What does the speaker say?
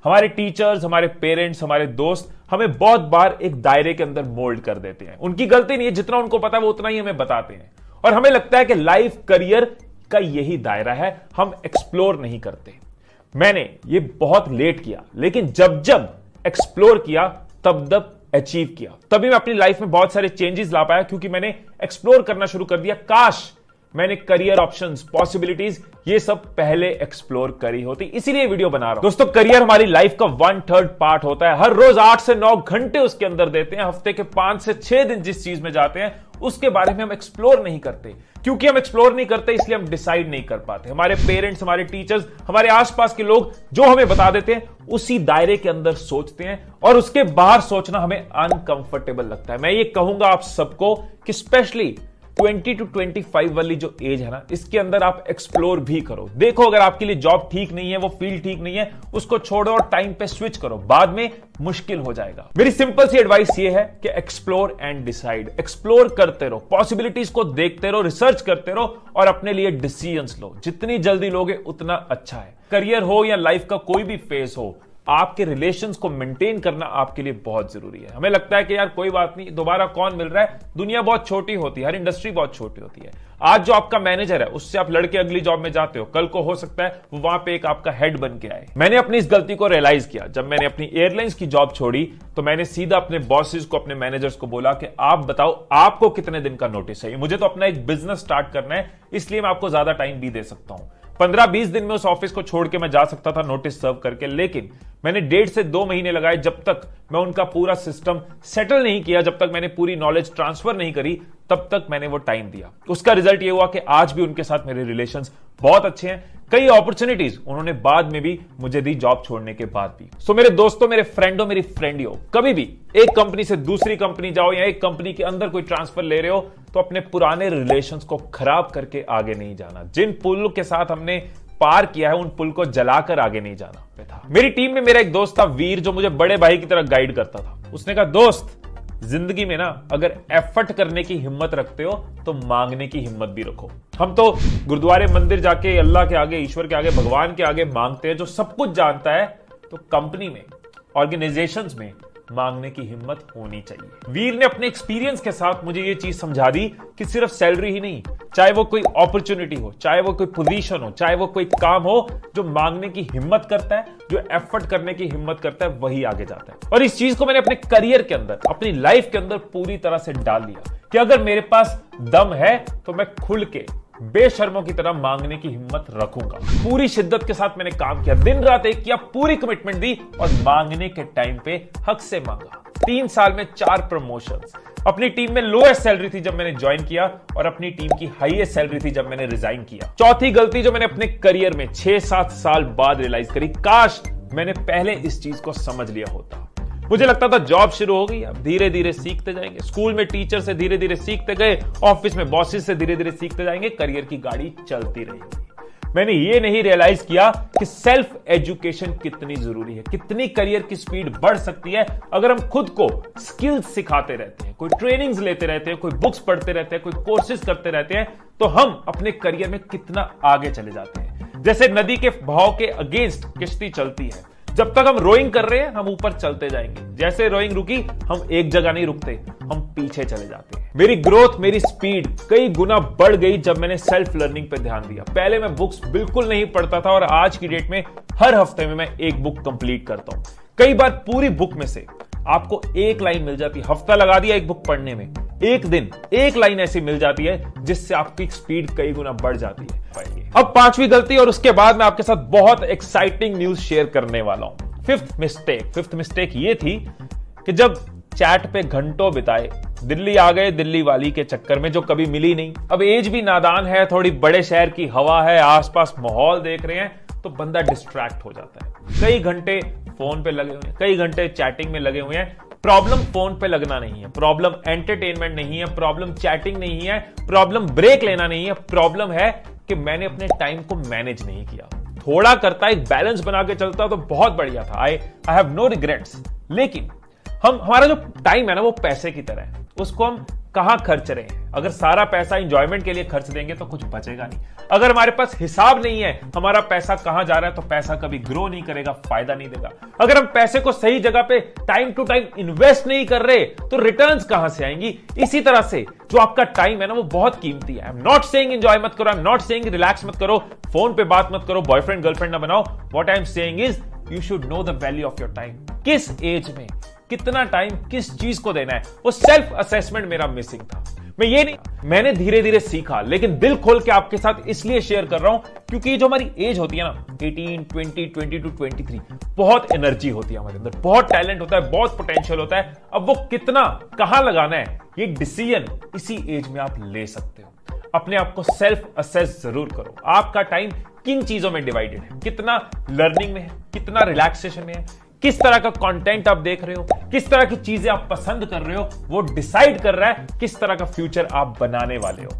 हमारे टीचर्स, हमारे पेरेंट्स, हमारे दोस्त हमें बहुत बार एक दायरे के अंदर मोल्ड कर देते हैं। उनकी गलती नहीं है, जितना उनको पता है वो उतना ही हमें बताते हैं। और हमें लगता है कि लाइफ करियर का यही दायरा है, हम एक्सप्लोर नहीं करते। मैंने ये बहुत लेट किया, लेकिन जब जब एक्सप्लोर किया तब अचीव किया। तभी मैं अपनी लाइफ में बहुत सारे चेंजेस ला पाया, क्योंकि मैंने एक्सप्लोर करना शुरू कर दिया। काश मैंने करियर ऑप्शंस, पॉसिबिलिटीज ये सब पहले एक्सप्लोर करी होती। इसीलिए वीडियो बना रहा हूं। दोस्तों, करियर हमारी लाइफ का 1/3 पार्ट होता है। हर रोज 8 से 9 घंटे उसके अंदर देते हैं। हफ्ते के 5 से 6 दिन जिस चीज में जाते हैं उसके बारे में हम एक्सप्लोर नहीं करते। क्योंकि हम एक्सप्लोर नहीं करते इसलिए हम डिसाइड नहीं कर पाते। हमारे पेरेंट्स, हमारे टीचर्स, हमारे आसपास के लोग जो हमें बता देते हैं उसी दायरे के अंदर सोचते हैं, और उसके बाहर सोचना हमें अनकंफर्टेबल लगता है। मैं ये कहूंगा आप सबको कि स्पेशली 20 to 25 वाली जो एज है ना, इसके अंदर आप एक्सप्लोर भी करो। देखो, अगर आपके लिए जॉब ठीक नहीं है, वो फील्ड ठीक नहीं है, उसको छोड़ो और टाइम पे स्विच करो। बाद में मुश्किल हो जाएगा। मेरी सिंपल सी एडवाइस ये है कि एक्सप्लोर एंड डिसाइड। एक्सप्लोर करते रहो, पॉसिबिलिटीज को देखते रहो, रिसर्च करते रहो और अपने लिए डिसीजंस लो। जितनी जल्दी लोगे उतना अच्छा है। करियर हो या लाइफ का कोई भी फेज हो, आपके रिलेशंस को मेंटेन करना आपके लिए बहुत जरूरी है। हमें लगता है कि यार कोई बात नहीं, दोबारा कौन मिल रहा है। दुनिया बहुत छोटी होती है, हर इंडस्ट्री बहुत छोटी होती है। आज जो आपका मैनेजर है उससे आप लड़के अगली जॉब में जाते हो, कल को हो सकता है वो वहां पे एक आपका हेड बन के आए। मैंने अपनी इस गलती को रियलाइज किया जब मैंने अपनी एयरलाइंस की जॉब छोड़ी। तो मैंने सीधा अपने बॉसेस को, अपने मैनेजर्स को बोला कि आप बताओ आपको कितने दिन का नोटिस है। मुझे तो अपना एक बिजनेस स्टार्ट करना है, इसलिए मैं आपको ज्यादा टाइम भी दे सकता हूं। 15-20 दिन में उस ऑफिस को छोड़ के मैं जा सकता था नोटिस सर्व करके, लेकिन मैंने 1.5 से 2 महीने लगाए। जब तक मैं उनका पूरा सिस्टम सेटल नहीं किया, जब तक मैंने पूरी नॉलेज ट्रांसफर नहीं करी, तब तक मैंने वो टाइम दिया। उसका रिजल्ट ये हुआ कि आज भी उनके साथ मेरे रिलेशंस बहुत अच्छे हैं। कई अपॉर्चुनिटीज उन्होंने बाद में भी मुझे दी, जॉब छोड़ने के बाद भी। सो मेरे दोस्तों, मेरे फ्रेंडों, मेरी फ्रेंडियों, कभी भी एक कंपनी से दूसरी कंपनी जाओ या एक कंपनी के अंदर कोई ट्रांसफर ले रहे हो तो अपने पुराने रिलेशंस को खराब करके आगे नहीं जाना। जिन पुल के साथ हमने पार किया है उन पुल को जलाकर आगे नहीं जाना था। मेरी टीम में मेरा एक दोस्त था वीर, जो मुझे बड़े भाई की तरह गाइड करता था। उसने कहा, दोस्त, जिंदगी में ना अगर एफर्ट करने की हिम्मत रखते हो तो मांगने की हिम्मत भी रखो। हम तो गुरुद्वारे, मंदिर जाके अल्लाह के आगे, ईश्वर के आगे, भगवान के आगे मांगते हैं जो सब कुछ जानता है। तो कंपनी में, ऑर्गेनाइजेशंस में मांगने की हिम्मत होनी चाहिए। वीर ने अपने एक्सपीरियंस के साथ मुझे यह चीज समझा दी कि सिर्फ सैलरी ही नहीं, चाहे वो कोई अपॉर्चुनिटी हो, चाहे वो कोई पोजीशन हो, चाहे वो कोई काम हो, जो मांगने की हिम्मत करता है, जो एफर्ट करने की हिम्मत करता है, वही आगे जाता है। और इस चीज को मैंने अपने करियर के अंदर, अपनी लाइफ के अंदर पूरी तरह से डाल दिया कि अगर मेरे पास दम है तो मैं खुल के बेशर्मों की तरह मांगने की हिम्मत रखूंगा। पूरी शिद्दत के साथ मैंने काम किया, दिन रात एक किया, पूरी कमिटमेंट दी और मांगने के टाइम पे हक से मांगा। 3 साल में 4 प्रमोशंस। अपनी टीम में लोएस्ट सैलरी थी जब मैंने ज्वाइन किया और अपनी टीम की हाईएस्ट सैलरी थी जब मैंने रिजाइन किया। चौथी गलती जो मैंने अपने करियर में 6-7 साल बाद रियलाइज करी, काश मैंने पहले इस चीज को समझ लिया होता। मुझे लगता था जॉब शुरू हो गई, अब धीरे धीरे सीखते जाएंगे। स्कूल में टीचर से धीरे धीरे सीखते गए, ऑफिस में बॉसेस से धीरे धीरे सीखते जाएंगे, करियर की गाड़ी चलती रहेगी। मैंने ये नहीं रियलाइज किया कि सेल्फ एजुकेशन कितनी जरूरी है, कितनी करियर की स्पीड बढ़ सकती है अगर हम खुद को स्किल्स सिखाते रहते हैं, कोई ट्रेनिंग्स लेते रहते हैं, कोई बुक्स पढ़ते रहते हैं, कोई कोर्सेज करते रहते हैं, तो हम अपने करियर में कितना आगे चले जाते हैं। जैसे नदी के बहाव के अगेंस्ट किश्ती चलती है, जब तक हम रोइंग कर रहे हैं हम ऊपर चलते जाएंगे। जैसे रोइंग रुकी, हम एक जगह नहीं रुकते, हम पीछे चले जाते हैं। मेरी ग्रोथ, मेरी स्पीड कई गुना बढ़ गई जब मैंने सेल्फ लर्निंग पे ध्यान दिया। पहले मैं बुक्स बिल्कुल नहीं पढ़ता था और आज की डेट में हर हफ्ते में मैं एक बुक कंप्लीट करता हूं। कई बार पूरी बुक में से आपको एक लाइन मिल जाती है, हफ्ता लगा दिया एक बुक पढ़ने में, एक दिन एक लाइन ऐसी मिल जाती है जिससे आपकी स्पीड कई गुना बढ़ जाती है। अब 5वीं गलती, और उसके बाद मैं आपके साथ बहुत एक्साइटिंग न्यूज शेयर करने वाला हूं। फिफ्थ मिस्टेक ये थी कि जब चैट पे घंटों बिताए, दिल्ली आ गए दिल्ली वाली के चक्कर में जो कभी मिली नहीं। अब एज भी नादान है, थोड़ी बड़े शहर की हवा है, आसपास माहौल देख रहे हैं, तो बंदा डिस्ट्रैक्ट हो जाता है। कई घंटे फोन पे लगे हुए हैं, कई घंटे चैटिंग में लगे हुए हैं। प्रॉब्लम फोन पे लगना नहीं है, प्रॉब्लम एंटरटेनमेंट नहीं है, प्रॉब्लम चैटिंग नहीं है, प्रॉब्लम ब्रेक लेना नहीं है। प्रॉब्लम है कि मैंने अपने टाइम को मैनेज नहीं किया। थोड़ा करता, एक बैलेंस बना के चलता तो बहुत बढ़िया था। I have no regrets. लेकिन हमारा जो टाइम है ना वो पैसे की तरह है, उसको हम कहां खर्च रहे हैं। अगर सारा पैसा एंजॉयमेंट के लिए खर्च देंगे तो कुछ बचेगा नहीं। अगर हमारे पास हिसाब नहीं है हमारा पैसा कहां जा रहा है, तो पैसा कभी ग्रो नहीं करेगा, फायदा नहीं देगा। अगर हम पैसे को सही जगह पे टाइम टू टाइम इन्वेस्ट नहीं कर रहे तो रिटर्न्स कहां से आएंगी। इसी तरह से जो आपका टाइम है ना वो बहुत कीमती है। I am not saying enjoy मत करो, I am not saying relax मत करो, फोन पे बात मत करो, बॉयफ्रेंड गर्लफ्रेंड ना बनाओ। What I am saying is you should know the value of your time. किस एज में कितना टाइम किस चीज को देना है, वो सेल्फ असेसमेंट मेरा मिसिंग था। मैंने धीरे धीरे सीखा, लेकिन दिल खोल के आपके साथ इसलिए शेयर कर रहा हूं क्योंकि ये जो हमारी एज होती है ना 18, 20, 22, 23, बहुत एनर्जी होती है हमारे अंदर, बहुत टैलेंट होता है, बहुत पोटेंशियल होता है। अब वो कितना कहां लगाना है ये डिसीजन इसी एज में आप ले सकते हो। अपने आप को सेल्फ असेस जरूर करो। आपका टाइम किन चीजों में डिवाइडेड है, कितना लर्निंग में है, कितना रिलैक्सेशन में है, किस तरह का कंटेंट आप देख रहे हो, किस तरह की चीजें आप पसंद कर रहे हो, वो डिसाइड कर रहा है किस तरह का फ्यूचर आप बनाने वाले हो।